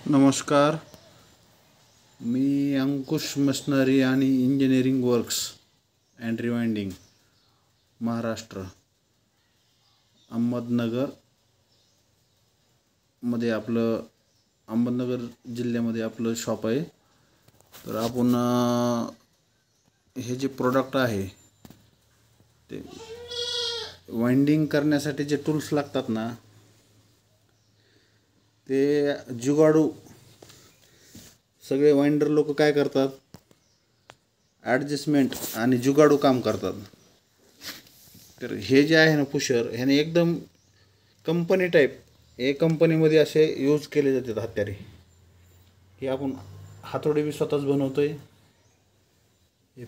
नमस्कार. मी अंकुश मशनरी आणि engineering works and rewinding Maharashtra Ahmednagar जिल्ह्यामध्ये आपलं शॉप आहे. तर आपण हे जे प्रोडक्ट आहे ते वाइंडिंग करण्यासाठी जे टूल्स लागतात ना, ते जुगाडू सगळे वाइंडर लोक काय करतात, ॲडजस्टमेंट आणि जुगाडू काम करतात. तर हे जे आहे ना पुशर, ह्याने एकदम कंपनी टाईप कंपनीमध्ये असे यूज केले जातात हत्यारे. हे आपण हातोडी बी स्वतःच बनवतोय. हे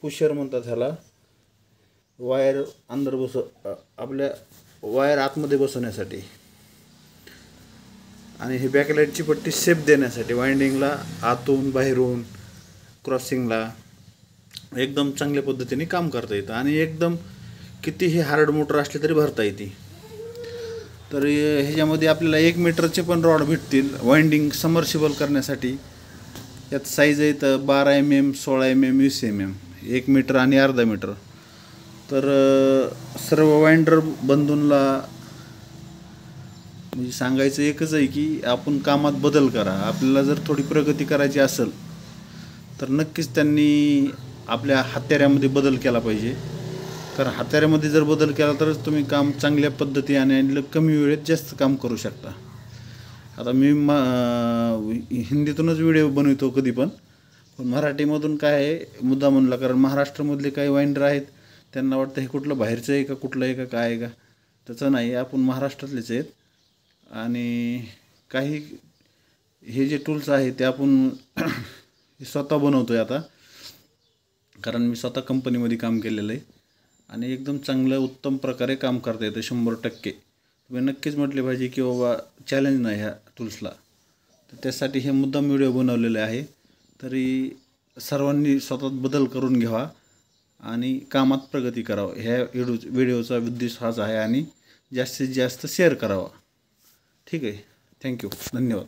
पुशर म्हणतात ह्याला. वायर आपल्या वायर आतमध्ये बसवण्यासाठी आणि हे बॅकलाईटची पट्टी शेप देण्यासाठी, वाइंडिंगला आतून बाहेरून क्रॉसिंगला एकदम चांगल्या पद्धतीने काम करता येतं आणि एकदम कितीही हार्ड मोटर असली तरी भरता येते. तर ह्याच्यामध्ये आपल्याला 1 मीटरचे पण रॉड भेटतील वाइंडिंग समर्शिबल करण्यासाठी. यात साईज आहेत 12 mm, 16 mm, 20 mm, 1 मीटर आणि अर्धा मीटर. तर सर्व वाइंडर बंधूंना म्हणजे सांगायचं एकच आहे की आपण कामात बदल करा. आपल्याला जर थोडी प्रगती करायची असेल तर नक्कीच त्यांनी आपल्या हत्याऱ्यामध्ये बदल केला पाहिजे. कारण हत्याऱ्यामध्ये जर बदल केला तरच तुम्ही काम चांगल्या पद्धतीने आणि कमी वेळेत जास्त काम करू शकता. आता मी हिंदीतूनच व्हिडिओ बनवतो कधी पण मराठीमधून काय आहे मुद्दा म्हणला, कारण महाराष्ट्रामधले काही वाइंडर आहेत त्यांना वाटतं हे कुठलं बाहेरचं आहे का, कुठलं आहे का, काय आहे का. तसं नाही, आपण महाराष्ट्रातलेच आहेत. आणि काही हे जे टूल्स आहेत ते आपण स्वतः बनवतो आहे आता, कारण मी स्वतः कंपनीमध्ये काम केलेलं आहे आणि एकदम चांगलं उत्तम प्रकारे काम करता येतं 100%. तुम्ही नक्कीच म्हटले पाहिजे की बाबा चॅलेंज नाही ह्या टूल्सला. तर त्यासाठी हे मुद्दाम व्हिडिओ बनवलेले आहे. तरी सर्वांनी स्वतःत बदल करून घ्यावा आणि कामात प्रगती करावं. ह्या व्हिडिओचा उद्देश हाच आहे आणि जास्तीत जास्त शेअर करावा. ठीक आहे. थँक्यू. धन्यवाद.